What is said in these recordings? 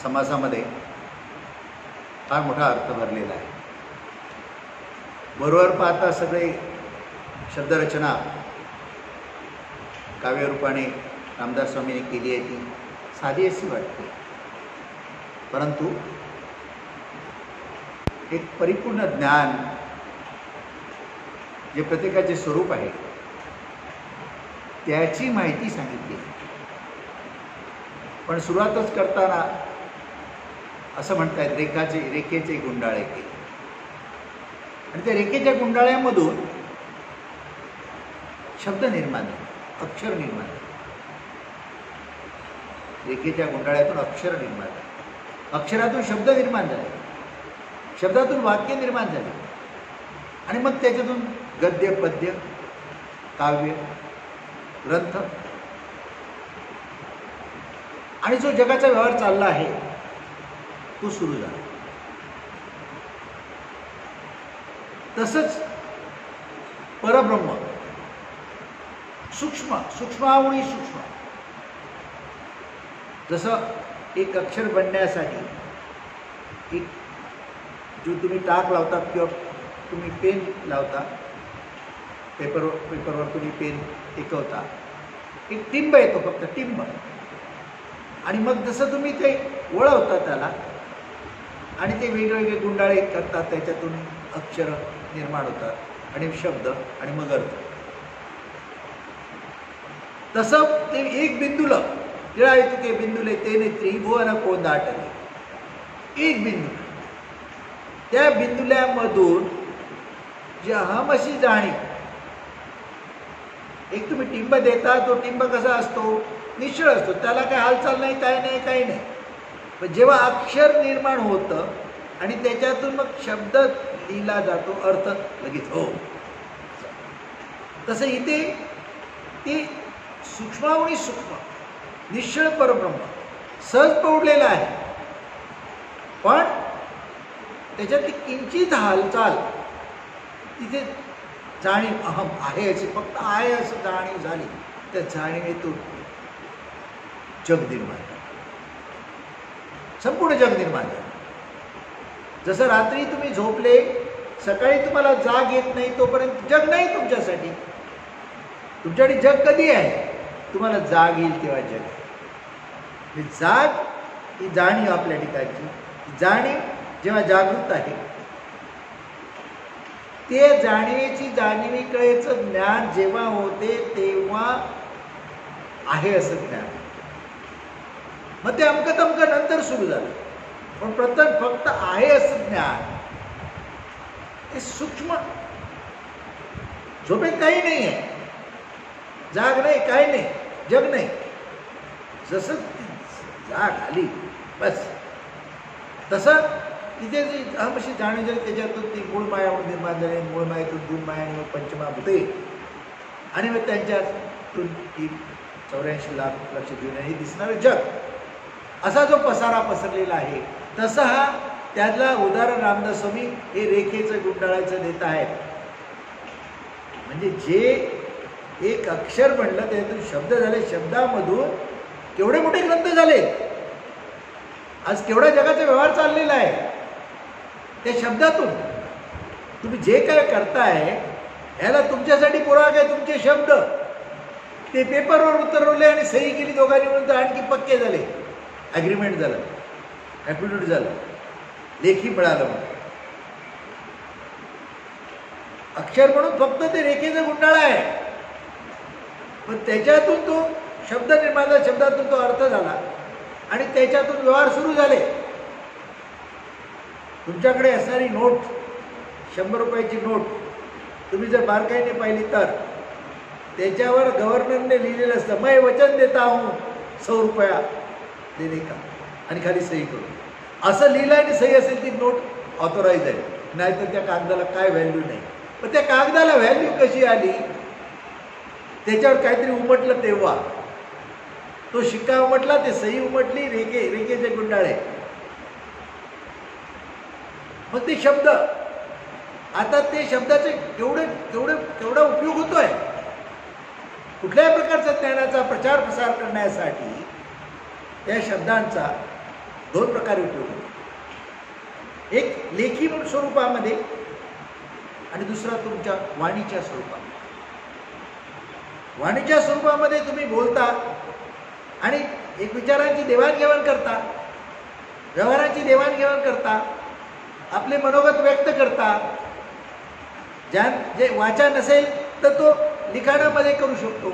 समासामध्ये फार मोठा अर्थ भरलेला आहे. बरोबर पाहता सगळे शब्दरचना काव्यरूपाने रामदास स्वामींनी केली आहे ती साधी अशी वाटते, परंतु एक परिपूर्ण ज्ञान जे प्रत्येकाचे स्वरूप आहे त्याची माहिती सांगितली. पण सुरुवातच करताना असं म्हणतायत रेखेचे गुंडाळे केले, आणि त्या रेखेच्या गुंडाळ्यामधून शब्द निर्माण झाले, अक्षर निर्माण झाले. रेखेच्या गुंडाळ्यातून अक्षर निर्माण झाले, अक्षरातून शब्द निर्माण झाले, शब्दातून वाक्य निर्माण झाले, आणि मग त्याच्यातून गद्य, पद्य, काव्य, ग्रंथ, आणि जो जगाचा व्यवहार चालला आहे तो सुरू झाला. तसंच परब्रह्म सूक्ष्मावळी सूक्ष्म, जसं एक अक्षर बनण्यासाठी एक जो तुम्ही टाक लावतात किंवा तुम्ही पेन लावता, पेपरवर तुम्ही पेन टिकवता, एक टिंब येतो, फक्त टिंब, आणि मग जसं तुम्ही ते वळवता त्याला आणि ते वेगवेगळे गुंडाळे करतात, त्याच्यातून अक्षर निर्माण होतात आणि शब्द आणि मग अर्थ. तसं ते एक बिंदूला जेव्हा येतो ते बिंदूले तेने त्रिभुवन कोंदाटले, एक बिंदू, त्या बिंदुल्यामधून जी अहमशी जाणीव, एक तुम्ही टिंब देता, तो टिंब कसा असतो, निश्चळ असतो, त्याला काही हालचाल नाही, काही नाही, काही नाही. पण जेव्हा अक्षर निर्माण होतं आणि त्याच्यातून मग शब्द लिहिला जातो, अर्थ लगेच हो. तसं इथे ते सूक्ष्मावळी सूक्ष्म निश्चळ परब्रह्म सहज पडलेला आहे, पण त्याच्यात किंचित हालचाल, तिथे जाणीव अहम आहे अशी, फक्त आहे असं जाणीव झाली, त्या जाणीवेतून जग निर्माण झालं, संपूर्ण जग निर्माण झालं. जसं रात्री तुम्ही झोपले, सकाळी तुम्हाला जाग येत नाही तोपर्यंत जग नाही तुमच्यासाठी. तुमच्याकडे जग कधी आहे, तुम्हाला जाग येईल तेव्हा जग आहे. जाग ही जाणीव आपल्या ठिकाणची, जाणीव जेव्हा जागृत आहे, ते जाणीवेचं ज्ञान जेव्हा होते तेव्हा आहे असं ज्ञान. मग ते अमकं तमकं नंतर सुरू झालं, पण प्रथम फक्त आहे असं ज्ञान हे सूक्ष्म. झोपेत काही नाही आहे, जाग नाही, काही नाही, जग नाही. जसं जाग आली बस, तसं तिथे जी अहमशी जाणीव झाली, त्याच्यातून ती मूळ माया निर्माण झाली, मूळ मायेतून दून माया आणि मग पंचमहाभूते, आणि मग त्यांच्यातून ती 84 लाख लक्ष देऊन हे दिसणारं जग, असा जो पसारा पसरलेला आहे, तसा हा त्यातला उदाहरण रामदास स्वामी हे रेखेचं गुंडाळायचं देत आहेत. म्हणजे जे एक अक्षर बनलं त्यातून शब्द झाले, शब्दामधून केवढे मोठे ग्रंथ झाले. आज केवढा जगाचा व्यवहार चाललेला आहे, त्या शब्दातून तुम्ही जे काय करताय ह्याला तुमच्यासाठी पुरावा काय, तुमचे शब्द. ते पेपरवर उतरवले आणि सही केली दोघांनी म्हणून तर आणखी पक्के झाले, ॲग्रीमेंट झालं, ॲफिडेव्हिट झालं, लेखी मिळालं. म्हणून अक्षर म्हणून फक्त ते रेखेचा गुंडाळा आहे, पण त्याच्यातून तो शब्द निर्माण झाला, शब्दातून तो अर्थ झाला, आणि त्याच्यातून व्यवहार सुरू झाले. तुमच्याकडे असणारी नोट, 100 रुपयाची नोट, तुम्ही जर बारकाईने पाहिली तर त्याच्यावर गव्हर्नरने लिहिलेलं असतं, मैं वचन देता हूँ 100 रुपया देणे का, आणि खाली सही करू, असं लिहिलं आणि सही असेल ती नोट ऑथोराईज आहे. नाहीतर त्या कागदाला काय व्हॅल्यू नाही. पण त्या कागदाला व्हॅल्यू कशी आली, त्याच्यावर काहीतरी उमटलं तेव्हा, तो शिक्का उमटला, ते सही उमटली, रेखेचे गुंडाळे, मग ते शब्द. आता ते शब्दाचे केवढा उपयोग होतोय. कुठल्याही प्रकारचा ज्ञानाचा प्रचार प्रसार करण्यासाठी त्या शब्दांचा दोन प्रकारे उपयोग होतो. एक लेखी स्वरूपामध्ये आणि दुसरा तुमच्या वाणीच्या स्वरूपामध्ये. वाणीच्या स्वरूपामध्ये तुम्ही बोलता आणि एक विचारांची देवाणघेवाण करता, व्यवहाराची देवाणघेवाण करता, आपले मनोगत व्यक्त करता. जे वाचा नसेल तर तो लिखाणामध्ये करू शकतो.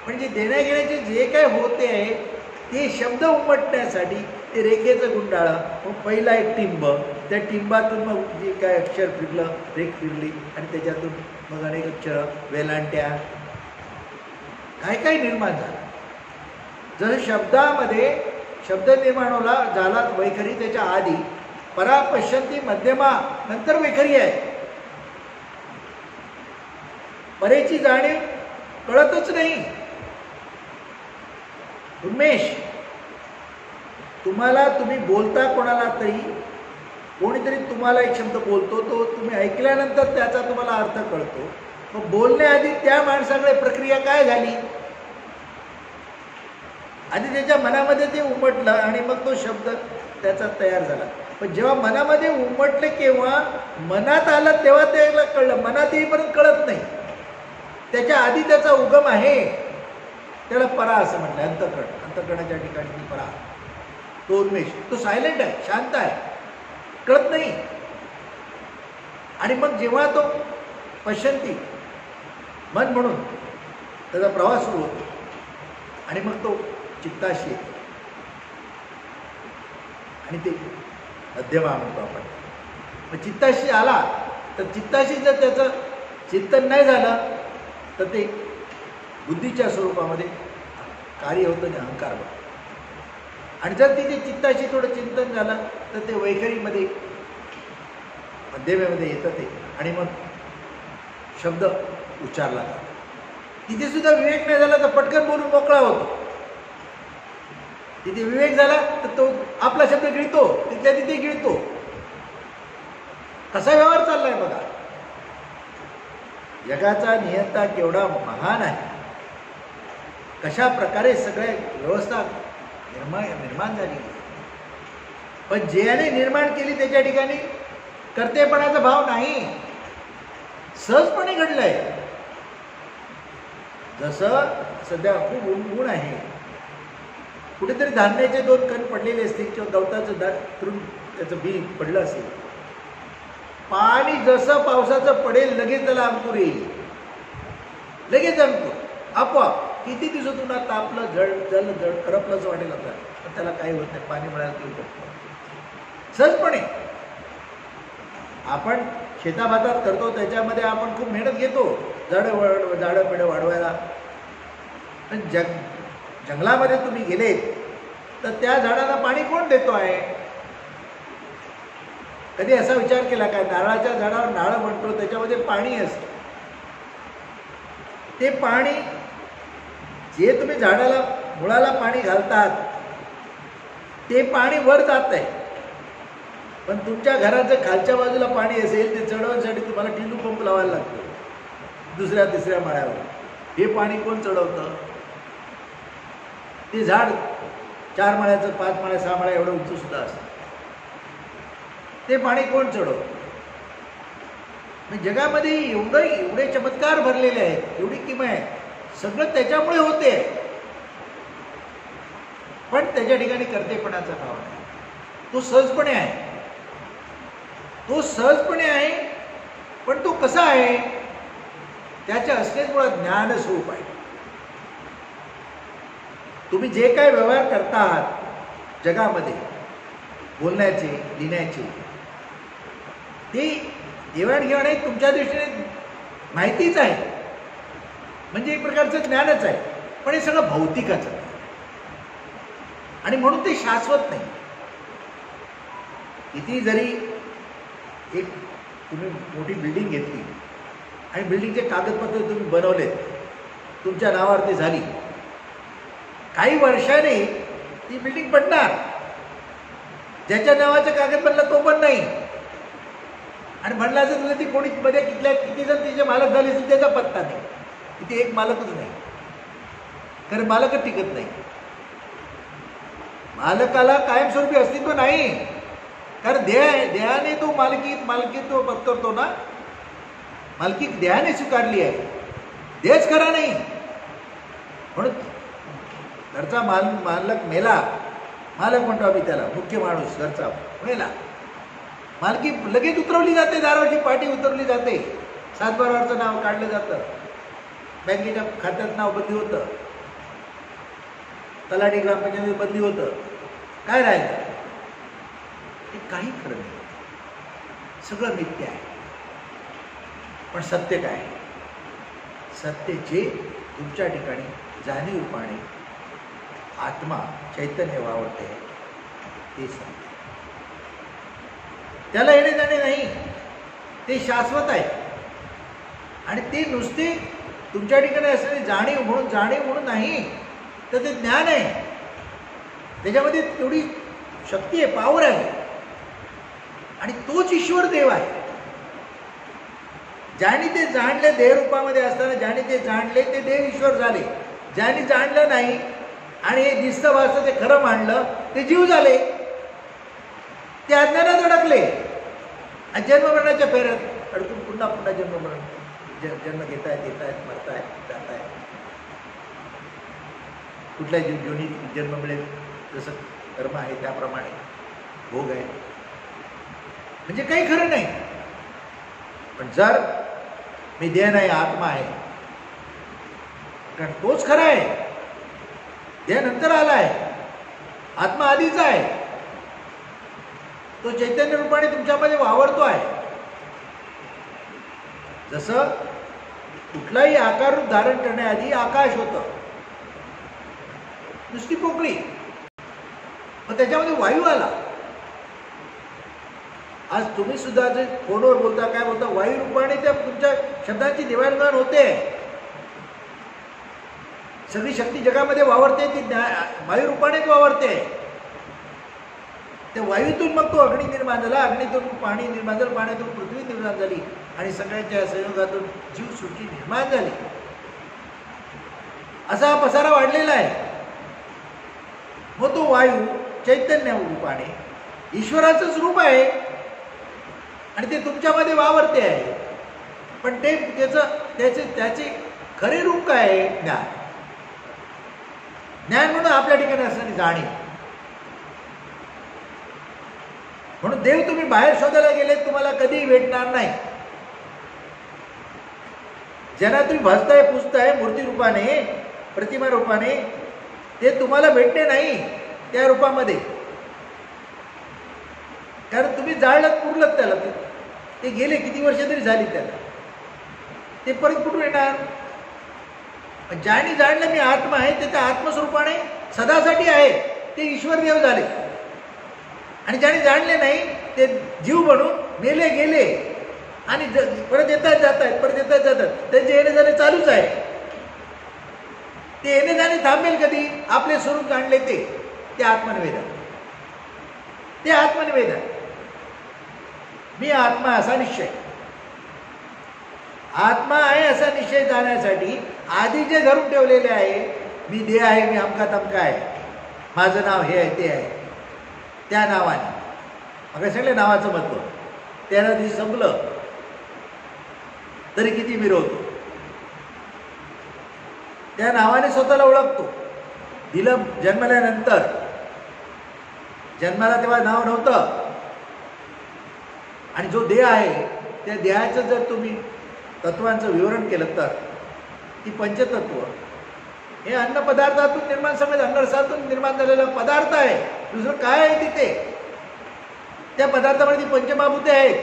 पण जे देण्याघेण्याचे जे काय होते आहे ते शब्द उमटण्यासाठी ते रेखेचं गुंडाळं, मग पहिला एक टिंब, त्या टिंबातून मग जे काय अक्षर फिरलं, रेख फिरली आणि त्याच्यातून मग अनेक अक्षरं, वेलांट्या काय काय निर्माण झालं. जसं शब्दामध्ये शब्द निर्माण झाला वैखरी, त्याच्या आधी परा पश्यंती मध्यमा, नंतर वैखरी आहे. परेची जाणीव कळतच नाही. उन्मेष, तुम्ही बोलता कोणाला तरी, कोणीतरी तुम्हाला एक शब्द बोलतो, तो तुम्ही ऐकल्यानंतर त्याचा तुम्हाला अर्थ कळतो. मग बोलण्याआधी त्या माणसाकडे प्रक्रिया काय झाली, आधी त्याच्या मनामध्ये ते उमटलं आणि मग तो शब्द त्याचा तयार झाला. पण जेव्हा मनामध्ये उमटले, केव्हा मनात आलं तेव्हा त्याला कळलं. मनात येईपर्यंत कळत नाही. त्याच्या आधी त्याचा उगम आहे, त्याला परा असं म्हटलं. अंतःकरणाच्या ठिकाणी परा, तो उन्मेष, तो सायलेंट आहे, शांत आहे, कळत नाही. आणि मग जेव्हा तो पश्यंती मन म्हणून त्याचा प्रवास सुरू होतो आणि मग तो चित्ताशी येतो आणि ते मध्यमा म्हणतो आपण. मग चित्ताशी आला तर चित्ताशी जर त्याचं चिंतन नाही झालं तर ते बुद्धीच्या स्वरूपामध्ये कार्य होतं आणि अहंकार होतं. आणि जर तिथे चित्ताशी थोडं चिंतन झालं तर ते वैखरीमध्ये मध्यमेमध्ये येतं ते, आणि मग शब्द उच्चारला जातो. तिथे सुद्धा विवेक नाही झाला तर पटकन बोलून मोकळा होतो. तिथे विवेक झाला तर तो आपला शब्द गिळतो, तिथल्या तिथे गिळतो. कसा व्यवहार चाललाय बघा. जगाचा नियंता केवढा महान आहे, कशा प्रकारे सगळ्या व्यवस्था निर्माण झाली. पण ज्याने निर्माण केली त्याच्या ठिकाणी कर्तेपणाचा भाव नाही, सहजपणे घडलंय. जसं सध्या खूप ऊन आहे, कुठेतरी धान्याचे 2 कण पडलेले असतील किंवा गवताचं तुरून त्याचं बी पडलं असेल, पाणी जसं पावसाचं पडेल लगेच त्याला अंकुर येईल, लगेच अंकुर आपोआप. किती दिवसात उन्हात तापलं, जळ करपलंच वाटेल आपल्याला, पण त्याला काही होत नाही, पाणी मिळालं की सहजपणे. आपण शेताभातात करतो त्याच्यामध्ये आपण खूप मेहनत घेतो झाडं पेडं वाढवायला. पण जंगलामध्ये तुम्ही गेलेत तर त्या झाडाला पाणी कोण देतो आहे? कधी असा विचार केला काय? नारळाच्या झाडावर नारळ म्हणतो, त्याच्यामध्ये पाणी असतं. ते पाणी जे तुम्ही झाडाला मुळाला पाणी घालतात ते पाणी वर जात आहे. पण तुमच्या घराचं खालच्या बाजूला पाणी असेल ते चढवण्यासाठी तुम्हाला टिलू पंप लावायला लागतो दुसऱ्या तिसऱ्या माळ्यावर. हे पाणी कोण चढवतं? ते झाड 4 माळ्याचं, 5 माळ्या, 6 माळ्या एवढं उंच सुद्धा असतं. ते पाणी कोण चढवतं? जगामध्ये एवढे चमत्कार भरलेले आहेत, एवढी किमया आहे, सगळं त्याच्यामुळे होते. पण त्याच्या ठिकाणी कर्तेपणाचा भाव नाही. तो सहजपणे आहे, तो सहजपणे आहे. पण तो कसा आहे? त्याच्या असण्यामुळे ज्ञान स्वरूप आहे. तुम्ही जे काय व्यवहार करता आहात जगामध्ये, बोलण्याचे, लिहिण्याचे, ते देवाणघेवाण आहे, तुमच्या दृष्टीने माहितीच आहे, म्हणजे एक प्रकारचं ज्ञानच आहे. पण हे सगळं भौतिकच आहे आणि म्हणून ते शाश्वत नाही. किती जरी एक तुम्ही मोठी बिल्डिंग घेतली आणि बिल्डिंगचे कागदपत्र तुम्ही बनवलेत, तुमच्या नावावरती झाली, काही वर्षाने ती बिल्डिंग पडणार. ज्याच्या नावाचं कागद बनलं तो पण नाही. आणि म्हणलं असं तुला ती कोणी मध्ये किती जण तिचे मालक झाले असेल त्याचा पत्ता नाही. तिथे एक मालकच नाही, कारण मालकच टिकत नाही. मालकाला कायमस्वरूपी अस्तित्व नाही, कारण देहाने तो मालकीत्व पत्करतो ना, मालकी देहाने स्वीकारली आहे, देहच खरा नाही. म्हणून घरचा मालक मेला, मालक म्हणतो आम्ही त्याला, मुख्य माणूस घरचा मेला, मालकी लगेच उतरवली जाते, दारावरची पाटी उतरवली जाते, 7/12 नाव काढलं जातं, बँकेच्या खात्यात नाव बदली होतं, तलाठी ग्रामपंचायतीत बदली होतं, काय राहिलं? हे काही खरं नाही, सगळं मिथ्य आहे. पण सत्य काय? सत्य जे तुमच्या ठिकाणी जाणीवपणे आत्मा चैतन्य वावरते ते सत्य. त्याला येणे जाणे नाही, ते शाश्वत आहे. आणि ते नुसते तुमच्या ठिकाणी असलेली जाणीव म्हणून नाही, तर ते ज्ञान आहे, त्याच्यामध्ये तेवढी शक्ती आहे, पॉवर आहे. आणि तोच ईश्वर देव आहे. ज्याने ते जाणले देहरूपामध्ये असताना, ज्याने ते जाणले ते देव ईश्वर झाले. ज्याने जाणलं नाही आणि हे दिसतं भासतं ते खरं मानलं ते जीव झाले, ते अज्ञानात अडकले आणि जन्ममरणाच्या फेऱ्यात अडकून पुन्हा जन्म घेतायत, मरतायत, जातायत. कुठल्या जोनीत जन्म मिळेल जसं कर्म आहे त्याप्रमाणे भोग आहे, म्हणजे काही खरं नाही. पण जर मी देह नाही आत्मा आहे, कारण तोच खरा आहे, देह नंतर आला आहे, आत्मा आधीचा आहे, तो चैतन्य रूपाने तुमच्यामध्ये वावरतो आहे. जसं कुठलाही आकार रूप धारण करण्याआधी आकाश होतं, नुसती पोकळी, मग त्याच्यामध्ये वायू आला. आज तुम्ही सुद्धा जे फोनवर बोलता, काय बोलता, वायू रूपाने त्या तुमच्या शब्दांची देवाणघेवाण होते. सगळी शक्ती जगामध्ये वावरते ती वायू रूपानेच वावरते. त्या वायूतून मग तो अग्नी निर्माण झाला, अग्नीतून पाणी निर्माण झालं, पाण्यातून पृथ्वी निर्माण झाली आणि सगळ्यांच्या संयोगातून जीवसृष्टी निर्माण झाली. असा हा पसारा वाढलेला आहे. मग तो वायू चैतन्य रूपाने ईश्वराचंच रूप आहे आणि ते तुमच्यामध्ये वावरते आहे. पण ते त्याचे खरे रूप काय आहे? ज्ञान. ज्ञान म्हणून आपल्या ठिकाणी असणारी जाणीव. म्हणून देव तुम्ही बाहेर शोधायला गेले तुम्हाला कधीही भेटणार नाही. ज्यांना तुम्ही भासताय पुजताय मूर्ती रूपाने, प्रतिमा रूपाने, ते तुम्हाला भेटणे नाही त्या रूपामध्ये. कारण तुम्ही जाळलं, पुरलं त्याला, ते गेले किती वर्ष तरी झाली त्याला, ते परत कुठून येणार? ज्याने जाणलं मी आत्मा आहे ते त्या आत्मस्वरूपाने सदासाठी आहे, ते ईश्वर देव झाले. आणि ज्याने जाणले नाही ते जीव बनून मेले गेले आणि परत येतात जात आहेत, परत येतात जातात, त्यांचे येणे जाणे चालूच आहे. ते येणे जाणे थांबेल कधी? आपले स्वरूप जाणले ते आत्मनिवेदन. ते आत्मनिवेदन. मी आत्मा असा निश्चय, आत्मा आहे असा निश्चय जाण्यासाठी आधी जे धरून ठेवलेले आहे, मी देह आहे, मी अमका तमका आहे, माझं नाव हे आहे ते आहे, त्या नावाने मग सगळ्या नावाचं महत्व त्याला दिवशी संपलं तरी किती मिरवतो, त्या नावाने स्वतःला ओळखतो. दिलं जन्मल्यानंतर, जन्माला तेव्हा नाव नव्हतं. आणि जो देह आहे त्या देहाचं जर तुम्ही तत्वांचं विवरण केलं तर ती पंचतत्व हे अन्न पदार्थातून निर्माण, समज अन्नरसातून निर्माण झालेला पदार्थ आहे. दुसरं काय आहे तिथे? त्या पदार्थामध्ये ती पंचमहाभूते आहेत,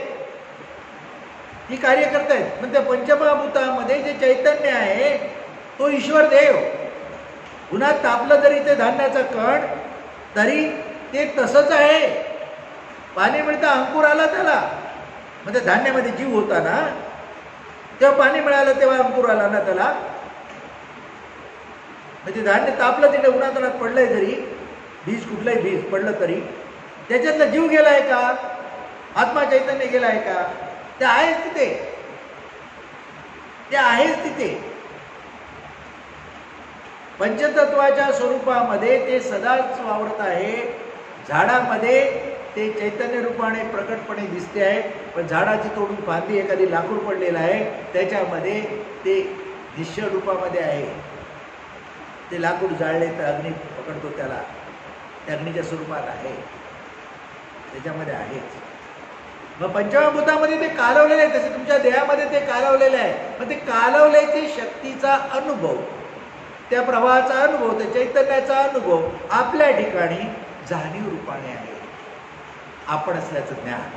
ही कार्य करतायत. पण त्या पंचमहाभूतामध्ये जे चैतन्य आहे तो ईश्वर देव. उन्हात तापलं जरी ते धान्याचं कण तरी ते तसंच आहे. पाणी मिळतं, अंकुर आला त्याला, मग त्या धान्यामध्ये जीव होता ना, तेव्हा पाणी मिळालं तेव्हा अंकुर आला ना त्याला. म्हणजे धान्य तापलं तिथे उन्हात पडलंय जरी, बीज कुठलंही बीज पडलं तरी त्याच्यातला जीव गेलाय का? आत्मा चैतन्य गेलाय का? ते आहेच तिथे, ते आहेच तिथे. पंचतत्वाच्या स्वरूपामध्ये ते सदाच वावरत आहे. झाडामध्ये ते चैतन्य रूपाने प्रकटपणे दिसते आहे, पण झाडाची तोडून फांदी एखादी लाकूड पडलेलं आहे, त्याच्यामध्ये ते निश्चळ रूपामध्ये आहे. ते लाकूड जाळले तर अग्नी पकडतो त्याला, त्या अग्नीच्या स्वरूपात आहे, त्याच्यामध्ये आहेच. मग पंचमहाभूतामध्ये ते कालवलेलं आहे, तसे तुमच्या देहामध्ये ते कालवलेलं आहे. मग ते कालवल्याची शक्तीचा अनुभव, त्या प्रवाहाचा अनुभव, त्या चैतन्याचा अनुभव आपल्या ठिकाणी जाणीव रूपाने आहे. आपण असल्याचं ज्ञान,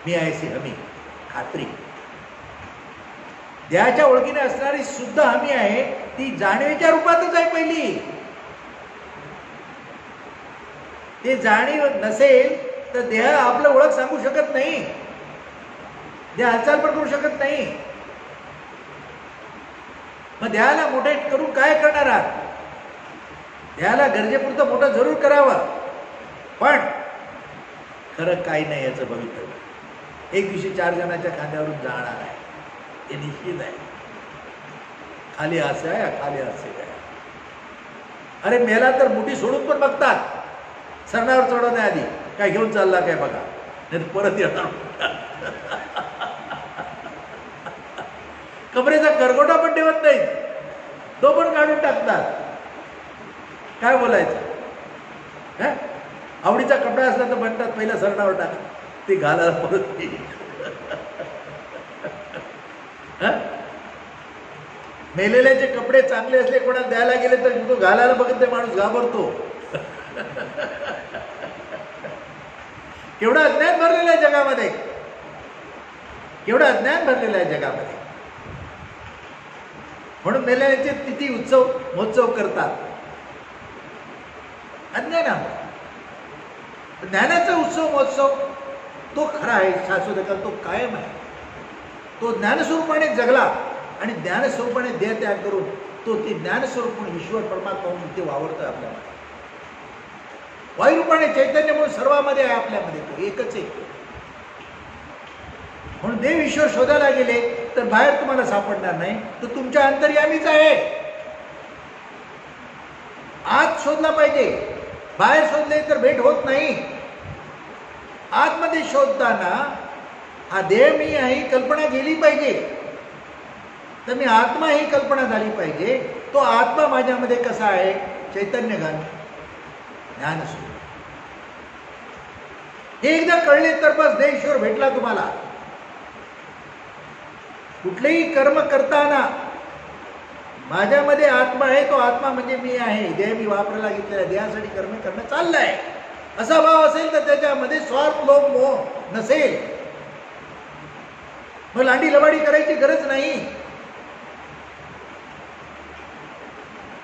मी ऐसी हमी, खात्री. देहाच्या ओळखीने असणारी सुद्धा हमी आहे, ती जाणीवेच्या रूपातच आहे पहिली. ते जाणीव नसेल तर देह आपलं ओळख सांगू शकत नाही, देह हालचाल पण करू शकत नाही. मग देहाला मोठे करून काय करणार आहात? देहाला गरजेपुरतं मोठं जरूर करावं, पण खरं काही नाही याचं भवितव्य. एक दिवशी 4 जणांच्या खांद्यावरून जाणार आहे, ते निश्चित आहे. खाली असे आहे, खाली असे आहे. अरे मेला तर मुठी सोडून पण बघतात, सरणावर चढवण्याआधी काय घेऊन चालला काय बघा, नाही परत येणार. कमरेचा करगोटा पण ठेवत नाही, तो पण काढून टाकतात. काय बोलायचं? आवडीचा कपडा असला तर म्हणतात पहिला सरणावर टाक, ते घालायला परत येईल. मेलेल्याचे कपडे चांगले असले कोणाला द्यायला गेले तर तो घालायला बघत ते माणूस घाबरतो. केवढं अज्ञान भरलेलं आहे जगामध्ये, केवढं अज्ञान भरलेलं आहे जगामध्ये. म्हणून मेलेल्याचे तिथी उत्सव महोत्सव करतात. अज्ञानामुळे. ज्ञानाचा उत्सव महोत्सव तो खरा आहे, शाश्वत, तो कायम आहे. तो ज्ञानस्वरूपाने जगला आणि ज्ञानस्वरूपाने देह त्याग करून तो ती ज्ञानस्वरूप म्हणून ईश्वर परमात्मा म्हणून ते वावरतोय आपल्यामध्ये. वायुरूपाने चैतन्य म्हणून सर्वांमध्ये आहे, आपल्यामध्ये तो एकच आहे. म्हणून देव ईश्वर शोधायला गेले तर बाहेर तुम्हाला सापडणार नाही, तर तुमच्या अंतर्यामीच आहे. आत शोधला पाहिजे, बाहेर शोधले तर भेट होत नाही. आतमध्ये शोधताना हा देह मी आहे ही कल्पना गेली पाहिजे, तर मी आत्मा ही कल्पना झाली पाहिजे. तो आत्मा माझ्यामध्ये कसा आहे? चैतन्य घन ज्ञानस्वरूप. हे एकदा कळले तर बस देह ईश्वर भेटला तुम्हाला. कुठलेही कर्म करताना माझ्यामध्ये आत्मा आहे, तो आत्मा म्हणजे मी आहे. देह मी वापरायला घेतलेला, देहासाठी कर्म करणं चाललंय असा भाव असेल तर त्याच्यामध्ये स्वार्थ लोभ मोह नसेल, मग लांडी लबाडी करायची गरज नाही.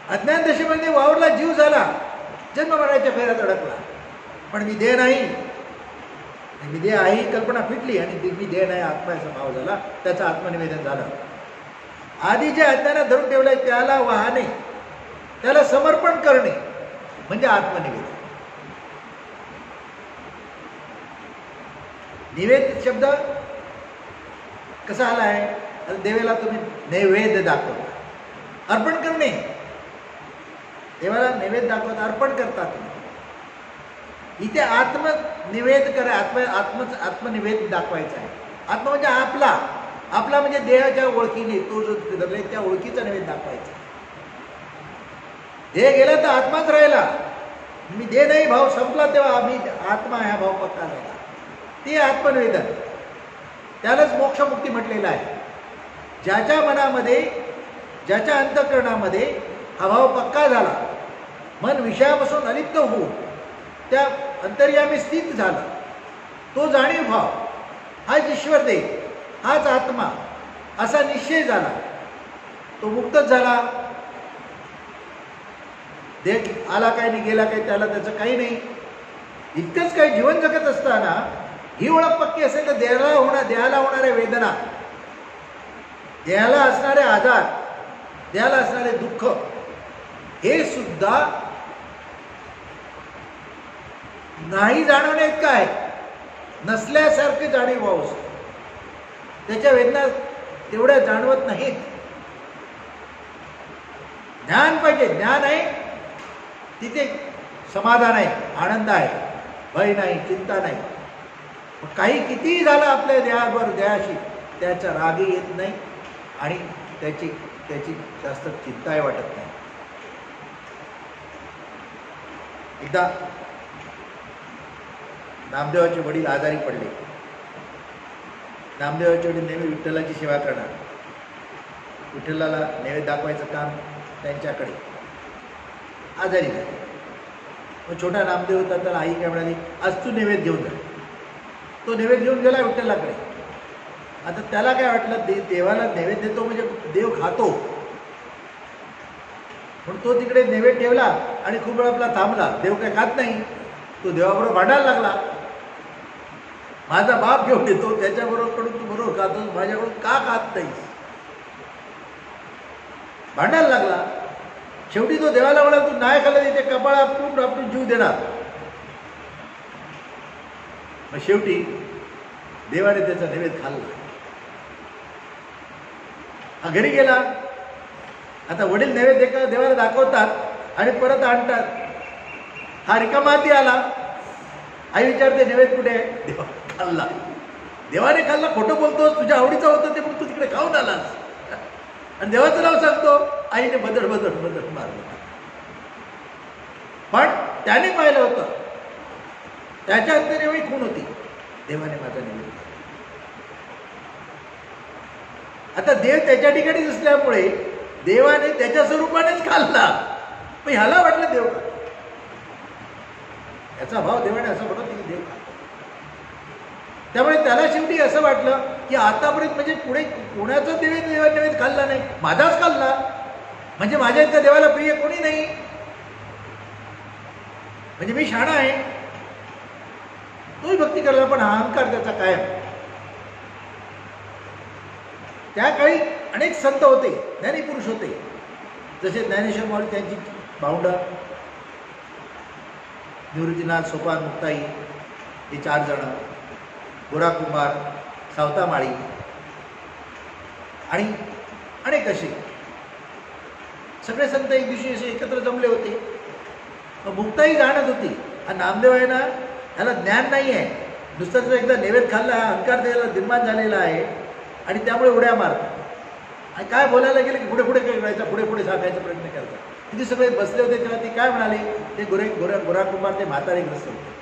अज्ञान दशेमध्ये वावरला, जीव झाला, जन्म मरणाच्या फेऱ्यात अडकला. पण मी देह नाही, मी देह आहे ही कल्पना फिटली आणि मी देह नाही आत्मा असा भाव झाला, त्याचं आत्मनिवेदन झालं. आधी जे अज्ञानात धरून ठेवलंय त्याला वाहने, त्याला समर्पण करणे म्हणजे आत्मनिवेदन. निवेद शब्द कसा आला आहे? देवाला तुम्ही नैवेद्य दाखवता, अर्पण करणे. देवाला नैवेद्य दाखवता, अर्पण करता तुम्ही. इथे आत्मनिवेद करा, आत्मनिवेद दाखवायचा आहे. आत्मा म्हणजे आपला, आपला म्हणजे देहाच्या ओळखीने तो जो धरले त्या ओळखीचा नैवेद्य दाखवायचा. देह गेला तर आत्माच राहिला. मी देह नाही भाव संपला तेव्हा आम्ही आत्मा हा भाव पक्का झाला. ते आत्मनिवेदन, त्यालाच मोक्षमुक्ती म्हटलेलं आहे. ज्याच्या मनामध्ये, ज्याच्या अंतःकरणामध्ये हा भाव पक्का झाला, मन विषयापासून अलिप्त होऊन त्या अंतर्यामी स्थित झाला, तो जाणीव भाव, हाच ईश्वर देह, हाच आत्मा असा निश्चय झाला, तो मुक्तच झाला. देह आला काय नाही, गेला काय, त्याला त्याचं काही नाही. इतकंच काही जीवन जगत असताना ही ओळख पक्की असेल तर देहाला होणाऱ्या वेदना, देहाला असणारे आजार, देहाला असणारे दुःख, हे सुद्धा नाही जाणवण्यात काय नसल्यासारखे जाणीव भाव असतो. त्याच्या वेदना तेवढ्या जाणवत नाहीत. ज्ञान पाहिजे. ज्ञान आहे तिथे समाधान आहे, आनंद आहे, भय नाही, चिंता नाही. काही कितीही झालं आपल्या देहावर देहाशी त्याचा रागही येत नाही आणि त्याची जास्त चिंताही वाटत नाही. एकदा नामदेवाचे वडील आजारी पडले. नामदेवाचे वडील नेहमी विठ्ठलाची सेवा करणार, विठ्ठलाला नैवेद्य दाखवायचं काम त्यांच्याकडे. आजारी झाले. मग छोटा नामदेव होता, त्याला आई काय म्हणाली, आज तू नैवेद्य घेऊन जा. तो नैवेद्य घेऊन गेला विठ्ठलाकडे. आता त्याला काय वाटलं, देवाला नैवेद्य देतो म्हणजे देव खातो, म्हणून तो तिकडे नैवेद्य ठेवला आणि खूप वेळ आपला थांबला. देव काय खात नाही. तो देवाबरोबर भांडायला लागला. माझा बाप घेऊन येतो, त्याच्याबरोबर कडून तू बरोबर खातो, माझ्याकडून का खात नाहीस, भांडायला लागला. शेवटी तो देवाला म्हणाला, तू नाही खाल्लं तिथे कपाळ आपण जीव देणार. मग शेवटी देवाने त्याचा नैवेद्य खाल्ला. हा घरी गेला. आता वडील नैवेद्य देवाला दाखवतात आणि परत आणतात. हा रिकामा हाती आला. आई विचारते, नैवेद्य कुठे आहे? देवा खाल्ला. देवाने खाल्ला, खोटं बोलतोस, तुझ्या आवडीचं होतं ते म्हणून तू तिकडे खाऊन आलास आणि देवाचं नाव सांगतो. आईने बदड मारलं. पण त्याने पाहिलं होतं, त्याच्या अंतरी एवढी खूण होती, देवाने माझा नैवेद्य. आता देव त्याच्या ठिकाणी असल्यामुळे देवाने त्याच्या स्वरूपानेच खाल्ला. पण ह्याला वाटलं देव खातो, याचा भाव देवाने असं म्हणत की देव खातो. त्यामुळे त्याला शेवटी असं वाटलं की आतापर्यंत म्हणजे पुढे कोणाचा नैवेद्य खाल्ला नाही, माझाच खाल्ला, म्हणजे माझ्या इथं देवाला प्रिय कोणी नाही, म्हणजे मी शहाणा आहे. तोही भक्ती करला. पण हा अहंकार त्याचा कायम. त्या काळी अनेक संत होते, ज्ञानी पुरुष होते, जसे ज्ञानेश्वर माऊली, त्यांची भावंडं निवृत्तीनाथ, सोपान, मुक्ताई, हे 4 जण, गोरा कुमार, सावतामाळी आणि अनेक असे सगळे संत एक दिवशी असे एकत्र जमले होते. मुक्ताई जाणत होती, हा नामदेव आहे ना, ह्याला ज्ञान नाही आहे, नुसतं त्याचा एकदा नैवेद्य खाल्ला, अहंकार त्याला निर्माण झालेला आहे आणि त्यामुळे उड्या मारतात. आणि काय बोलायला गेलं की पुढे पुढे काय करायचा, पुढे पुढे सांगायचा प्रयत्न करतात. तिथे सगळे बसले होते. तेव्हा ते काय म्हणाले, ते गोरा कुमार, ते म्हातारे ग्रस्त होते,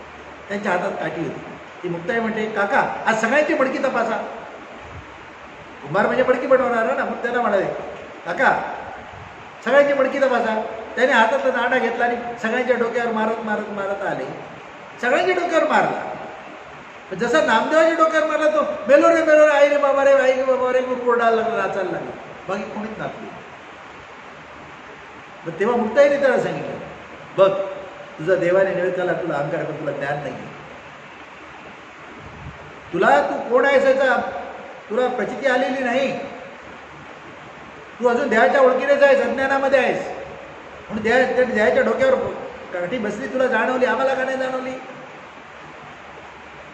त्यांच्या हातात काठी होती. ती मुक्ताई म्हणते, काका आज सगळ्यांची मडकी तपासा. कुमार म्हणजे मडकी बनवणार ना, मग त्यांना म्हणाले, काका सगळ्यांची मडकी तपासा. त्याने हातातला दांडा घेतला आणि सगळ्यांच्या डोक्यावर मारत मारत मारत आले. सगळ्यांच्या डोक्यावर मारला. जसा नामदेवाच्या डोक्यावर मारला, तो मेलो रे आई रे बाबा रे ओरडायला लागला, नाचायला लागला. बाकी कोणीच नाचली. मग तेव्हा मुक्ताईने त्याला सांगितलं, बघ तुझा देवाने नैवेद्याला तुला अहंकार, पण तुला ज्ञान नाही. तुला तू कोण आहेस याचा तुला प्रचिती आलेली नाही. तू अजून देहाच्या ओळखीनेच आहेस, अज्ञानामध्ये आहेस, म्हणून देहाच्या डोक्यावर काठी बसली, तुला जाणवली, आम्हाला का नाही जाणवली?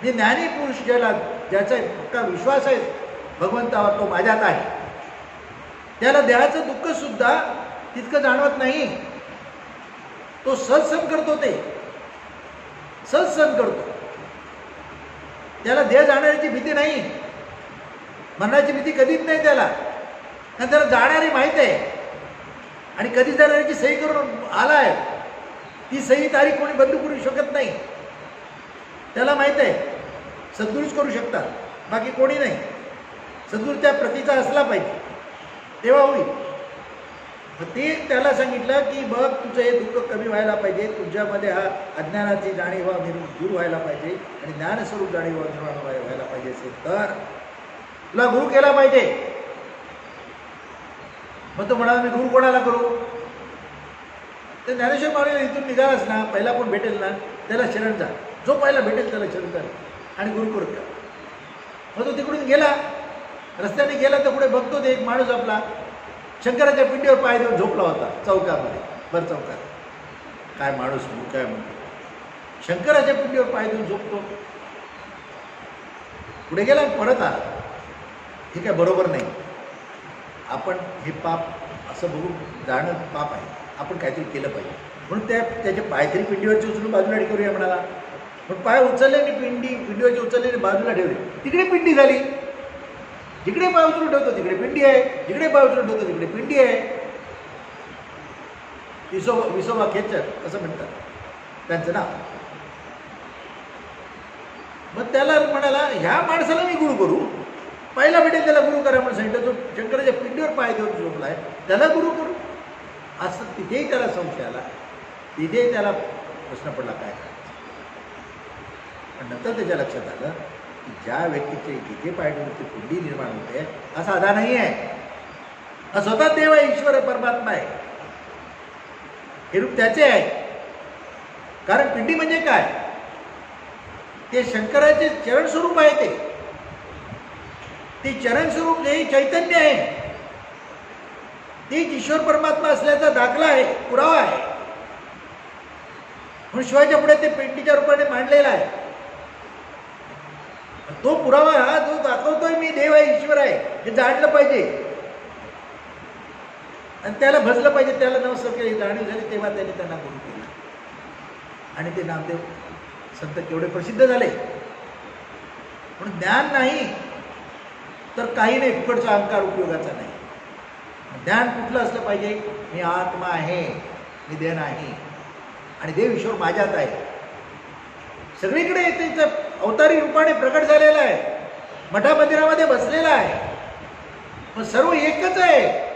मी ज्ञानी पुरुष ज्याचा पक्का विश्वास आहे भगवंतावर, तो माझ्यात आहे, त्याला देहाचं दुःख सुद्धा तितकं जाणवत नाही. तो सहज करतो, ते सहज करतो. त्याला देह जाणाऱ्याची भीती नाही, मरणाची भीती कधीच नाही त्याला. कारण त्याला जाणारी माहीत आहे आणि कधी जाणाऱ्याची सही करून आला आहे, ती सही तारीख कोणी बंद करू शकत नाही. त्याला माहीत आहे सद्गुरूच करू शकतात, बाकी कोणी नाही. सद्गुरू त्या प्रतीचा असला पाहिजे, तेव्हा होईल. ते त्याला सांगितलं की बघ तुझं हे दुःख कमी व्हायला पाहिजे, तुझ्यामध्ये हा अज्ञानाची जाणीव दूर व्हायला पाहिजे आणि ज्ञानस्वरूप जाणीव निर्माण व्हायला पाहिजे असेल तर तुला गुरु केला पाहिजे. मग तो म्हणाला, मी गुरु कोणाला करू? तर ज्ञानेश्वर माऊलीला इथून निघालाच ना, पहिला कोण भेटेल ना त्याला शरण जा, जो पहिला भेटेल त्याला शरण जा आणि गुरु करू द्या. मग तो तिकडून गेला, रस्त्याने गेला तर पुढे बघतो ते एक माणूस आपला शंकराच्या पिंडीवर पाय देऊन झोपला होता, चौकामध्ये, भर चौकात. काय माणूस काय म्हणतो, शंकराच्या पिंडीवर पाय देऊन झोपतो. पुढे गेला परत आला. हे काय बरोबर नाही. आपण हे पाप असं बघून जाणं पाप आहे, आपण काहीतरी केलं पाहिजे. म्हणून त्याचे पाय तरी पिंडीवरचे उचलून बाजूला करूया म्हणाला. पण पाय उचलले आणि पिंडीवरचे उचलले आणि बाजूला ठेवले, तिकडे पिंडी झाली. जिकडे पाय उचलून ठेवतो तिकडे पिंडी आहे, जिकडे पाय उचलून ठेवतो तिकडे पिंडी आहे. विसोबा खेचर असं म्हणतात त्यांचं नाव. मग त्याला म्हणाला, ह्या माणसाला मी गुरु करू, पहिला भेटेल त्याला गुरु करा म्हणून सांगितलं. जो शंकराच्या पिंडीवर पाय देऊन झोपला आहे त्याला गुरु करू, असं तिथेही त्याला संशय आला. तिथेही त्याला प्रश्न पडला काय करायचं. पण नंतर त्याच्या लक्षात आलं की ज्या व्यक्तीचे जिथे पाय ठेवून ती पिंडी निर्माण होते हा साधा नाही आहे, हा स्वतः देव आहे, ईश्वर आहे, परमात्मा आहे. हे रूप त्याचे आहे. कारण पिंडी म्हणजे काय, ते शंकराचे चरण स्वरूप आहे. ते चरण स्वरूप जे चैतन्य आहे, ते ईश्वर परमात्मा असल्याचा दाखला आहे, पुरावा आहे. म्हणून शिवाच्या पुढे ते पिंडीच्या रूपाने मांडलेला आहे. तो पुरावा हा जो दाखवतोय मी देव आहे, ईश्वर आहे, हे जाणलं पाहिजे आणि त्याला भजलं पाहिजे. त्याला नमस्कार केली, जाणीव झाली, तेव्हा त्याने त्यांना गुरु केलं. आणि ते नामदेव संत केवढे प्रसिद्ध झाले. म्हणून ज्ञान नाही तर काही नाही, फुकटचा अहंकार उपयोगाचा नाही. ज्ञान कुठलं असलं पाहिजे, मी आत्मा आहे, मी देह नाही आणि देव ईश्वर माझ्यात आहे. सगळीकडे त्याचं अवतारी रूपाने प्रकट झालेला आहे, मठा मंदिरामध्ये बसलेला आहे. मग सर्व एकच आहे.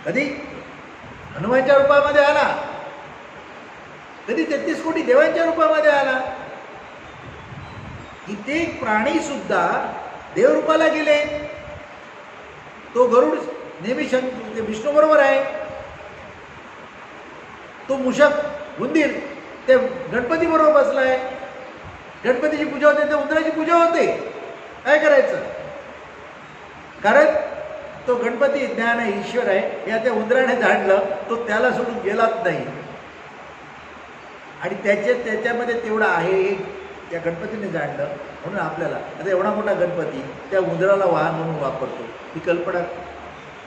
कधी हनुमानच्या रूपामध्ये आला, कधी 33 कोटी देवांच्या रूपामध्ये आला. इथे प्राणी सुद्धा देवरूपाला गेले. तो गरुड नेहमी विष्णू बरोबर आहे. तो मूषक उंदीर ते गणपती बरोबर बसलाय. गणपतीची पूजा होते, ते उंदराची पूजा होते. काय करायचं, कारण तो गणपती ज्ञान आहे, ईश्वर आहे, या त्या उंदराने जाणलं, तो त्याला सोडून गेलाच नाही. आणि त्याच्यामध्ये तेवढं आहे, त्या गणपतीने जाणलं. म्हणून आपल्याला आता एवढा मोठा गणपती त्या उंदराला वाहन म्हणून वापरतो, ही कल्पना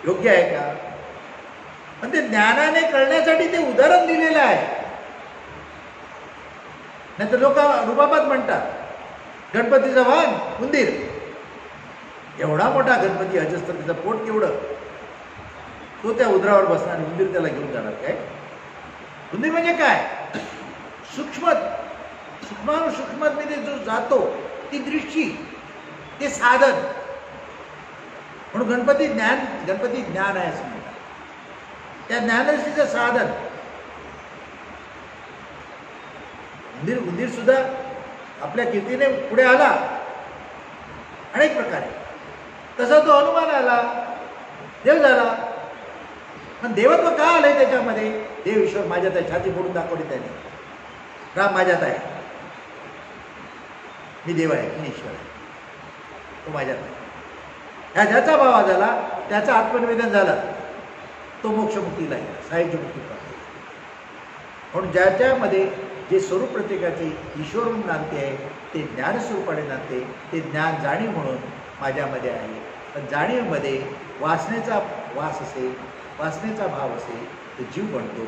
योग्य आहे का? पण ते ज्ञानाने कळण्यासाठी ते उदाहरण दिलेलं आहे. नाही तर लोक रुबाबात म्हणतात गणपतीचं वाहन उंदीर. एवढा मोठा गणपती अजस्त्र, त्याचं पोट केवढं, तो त्या उंदरावर बसणार, उंदीर त्याला घेऊन जाणार काय? उंदीर म्हणजे काय, सूक्ष्मामध्ये जो जातो ती दृष्टी, ते साधन. म्हणून गणपती ज्ञान आहे असं म्हणतात. त्या ज्ञानदृष्टीचं साधन उंदीर सुद्धा आपल्या कीर्तीने पुढे आला अनेक प्रकारे. तसा तो हनुमान आला, देव झाला. पण देवत्व का आलंय त्याच्यामध्ये? देव ईश्वर माझ्यात आहे, छाती फोडून दाखवली त्याने. राम माझ्यात आहे, मी देव आहे, मी ईश्वर आहे, तो माझ्यात आहे. ह्या ज्याचा भाव झाला, त्याचं आत्मनिवेदन झालं, तो मोक्षमुक्तीला आहे, साहित्य मुक्ती प्राप्त. म्हणून ज्याच्यामध्ये जे स्वरूप प्रत्येकाचे ईश्वर म्हणून नांदते आहे, ते ज्ञानस्वरूपाने नांदते. ते ज्ञान जाणीव म्हणून माझ्यामध्ये आहे. पण जाणीवमध्ये वासनेचा वास असेल, वासनेचा भाव असेल, तो जीव बनतो.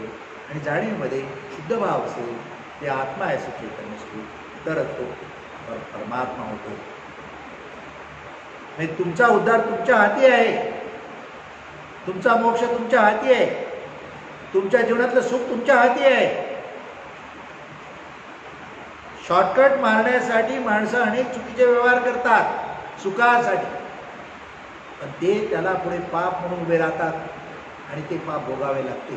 आणि जाणीवमध्ये शुद्ध भाव असेल, ते आत्मा आहे, असं चैतन्य असतो, तरच तो परमात्मा होतो. म्हणजे तुमचा उद्धार तुमच्या हाती आहे, तुमचा मोक्ष तुमच्या हाती आहे, तुमच्या जीवनातलं सुख तुमच्या हाती आहे. शॉर्टकट मारण्यासाठी माणसं अनेक चुकीचे व्यवहार करतात सुखासाठी, पण ते त्याला पुढे पाप म्हणून उभे राहतात आणि ते पाप भोगावे लागते.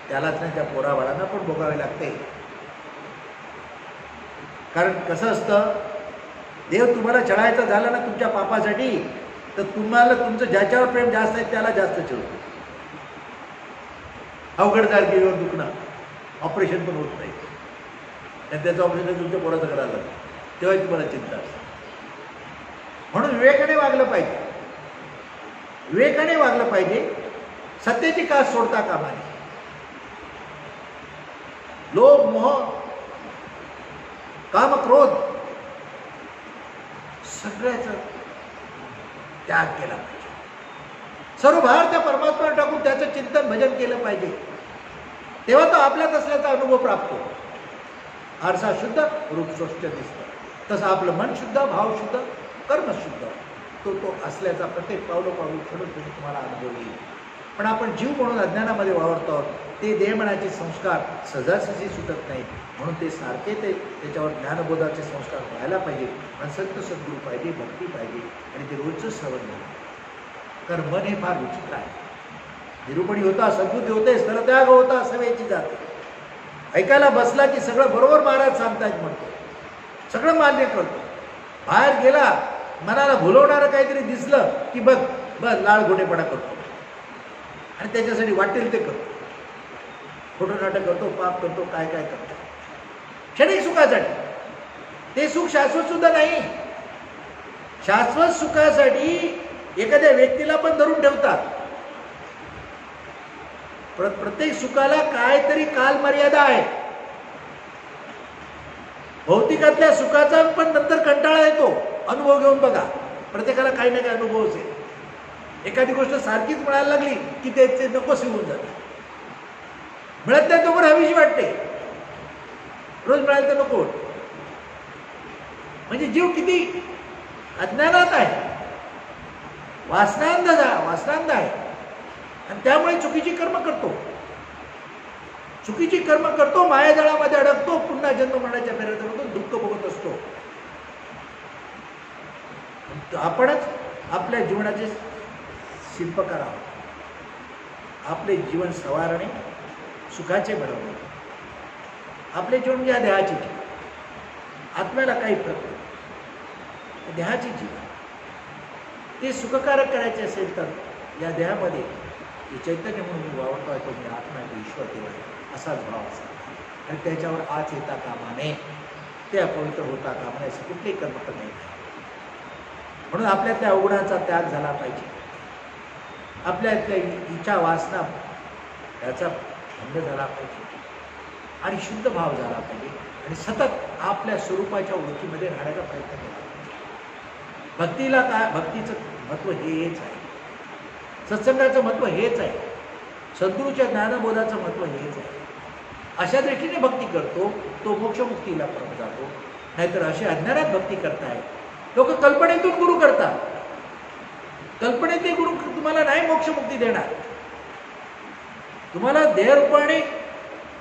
त्यालाच नाही, त्या पोराबाळांना पण भोगावे लागते. कारण कसं असतं, देव तुम्हाला छळायचा झाला ना तुमच्या पापासाठी, तर तुम्हाला तुमचं ज्याच्यावर प्रेम जास्त आहे त्याला जास्त चिडतो. अवघड जागेवर दुखणं, ऑपरेशन पण होत नाही, आणि त्याचं ऑपरेशन तुमच्या पोराचं करायला लागतं, तेव्हा तुम्हाला चिंता असते. म्हणून विवेकाने वागलं पाहिजे, विवेकाने वागलं पाहिजे. सत्याची कास सोडता कामा नये. लोभ, मोह, काम, क्रोध सगळ्याचा त्याग केला पाहिजे. सर्व भार त्या परमात्म्यावर टाकून त्याचं चिंतन भजन केलं पाहिजे, तेव्हा तो आपल्यात असल्याचा अनुभव प्राप्त होतो. आरसा शुद्ध, रूप स्वच्छ दिसतं. तसं आपलं मन शुद्ध, भाव शुद्ध, कर्म शुद्ध, तो असल्याचा प्रत्येक पावलोपाऊल खरंच तुम्हाला अनुभव येईल. पण आपण जीव म्हणून अज्ञानामध्ये वावरतो, ते देहमनाचे संस्कार सहजासहजी सुटत नाहीत. म्हणून ते सारखे त्याच्यावर ज्ञानबोधाचे संस्कार व्हायला पाहिजे. आणि सद्गुरू पाहिजे, भक्ती पाहिजे, आणि ते रोजचं श्रवण झालं. कारण मन हे फार विचित्र आहे. निरूपणी होता, सद्बुद्धी होते, स्थलत्याग होता, सवेची जाते. ऐकायला बसला की सगळं बरोबर महाराज सांगतायत म्हणतो, सगळं मान्य करतो. बाहेर गेला, मनाला भुलवणारं काहीतरी दिसलं की बघ लाळ घोटेपणा करतो, आणि त्याच्यासाठी वाटेल ते करतो. खोटं नाटक करतो, पाप करतो, काय काय करतो क्षणिक सुखासाठी. ते सुख शाश्वत सुद्धा नाही. शाश्वत सुखासाठी एखाद्या व्यक्तीला पण धरून ठेवतात. प्रत्येक सुखाला काहीतरी काल मर्यादा आहे. भौतिकातल्या सुखाचा पण नंतर कंटाळा येतो. अनुभव घेऊन बघा, प्रत्येकाला काही ना काही अनुभव असेल. एखादी गोष्ट सारखीच मिळायला लागली की ते नकोशी होऊन जाते. मिळत नाही तोवर हवीशी वाटते, रोज मिळालं तर नको. म्हणजे जीव किती अज्ञानात आहे, वासनांध आहे, आणि त्यामुळे चुकीची कर्म करतो, मायाजाळामध्ये अडकतो, पुन्हा जन्म मरणाच्या फेऱ्यात अडकतो, दुःख भोगत असतो. आपणच आपल्या जीवनाचे शिल्पकार आहोत. आपले जीवन सवारणे, सुखाचे बनवणे. आपले जीवन म्हणजे या देहाचे जीवन. आत्म्याला काही फरक नाही, देहाचे जीवन ते सुखकारक करायचे असेल तर या देहामध्ये चैतन्य म्हणून मी वावरतोय, तो मी आत्मा आहे, ईश्वर देव आहे, असाच भाव असा. आणि त्याच्यावर आज येता कामा नये, ते अपवित्र होता कामा नये, असं कुठलेही कर्म करणे. म्हणून आपल्यातल्या अवगुणाचा त्याग झाला पाहिजे. आपल्यातल्या इच्छा वासना याचा भंग झाला पाहिजे, आणि शुद्ध भाव झाला पाहिजे, आणि सतत आपल्या स्वरूपाच्या ओळखीमध्ये राहण्याचा प्रयत्न केला पाहिजे. भक्तीला काय, भक्तीचं महत्त्व हेच आहे, सत्संगाचं महत्त्व हेच आहे, सद्गुरूच्या ज्ञानबोधाचं महत्त्व हेच आहे. अशा दृष्टीने भक्ती करतो तो मोक्षमुक्तीला परत जातो. नाहीतर असे अज्ञानात भक्ती करताय लोक, कल्पनेतून गुरु करतात. कल्पनेतले गुरु तुम्हाला नाही मोक्षमुक्ती देणार. तुम्हाला देहरूपाने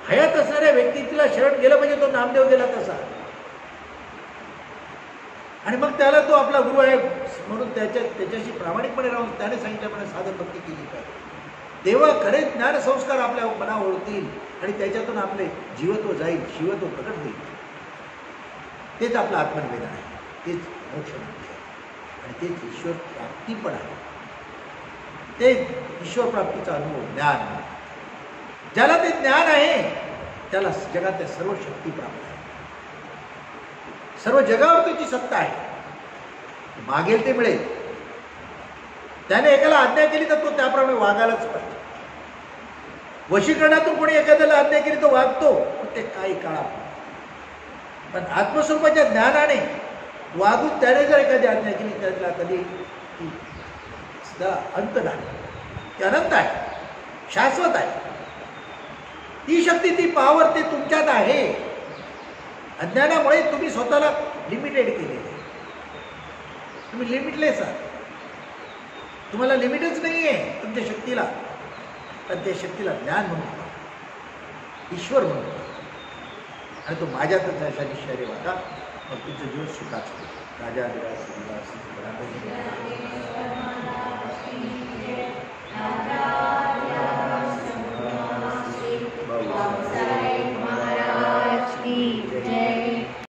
हयात असणाऱ्या व्यक्तीला शरण गेलं पाहिजे, तो नामदेव गेला तसा, आणि मग त्याला तो आपला गुरु आहे म्हणून त्याच्याशी प्रामाणिकपणे राहून त्याने सांगितल्याप्रमाणे साधन भक्ती केली पाहिजे. तेव्हा खरे ज्ञानसंस्कार आपल्या मनावर ओळखतील, आणि त्याच्यातून आपले जीवत्व जाईल, शिवत्व प्रकट होईल. तेच आपलं आत्मनिवेदन आहे, तेच मोक्ष आहे, आणि तेच ईश्वर प्राप्ती पण आहे. ते ईश्वर प्राप्तीचा अनुभव ज्ञान. ज्याला ते ज्ञान आहे त्याला जगातल्या सर्व शक्ती प्राप्त आहे, सर्व जगावर त्याची सत्ता आहे. मागेल ते मिळेल. त्याने एकाला आज्ञा केली तर तो त्याप्रमाणे वागायलाच पाहिजे. वशीकरणातून कोणी एखाद्याला आज्ञा केली तो वागतो, पण ते काही काळात. पण आत्मस्वरूपाच्या ज्ञानाने वागून त्याने जर एखादी आज्ञा केली त्याला कधी अंत नाही. ते अनंत आहे, शाश्वत आहे. ती शक्ती, ती पॉवर ते तुमच्यात आहे. अज्ञानामुळे तुम्ही स्वतःला लिमिटेड केलेले आहे. तुम्ही लिमिटलेस आहात. तुम्हाला लिमिटच नाही आहे तुमच्या शक्तीला. पण त्या शक्तीला ज्ञान म्हणून, ईश्वर म्हणून, आणि तो माझ्यातच अशा निश्चयाने वागा, मग तुमचं जीवन सुखाचं. राजा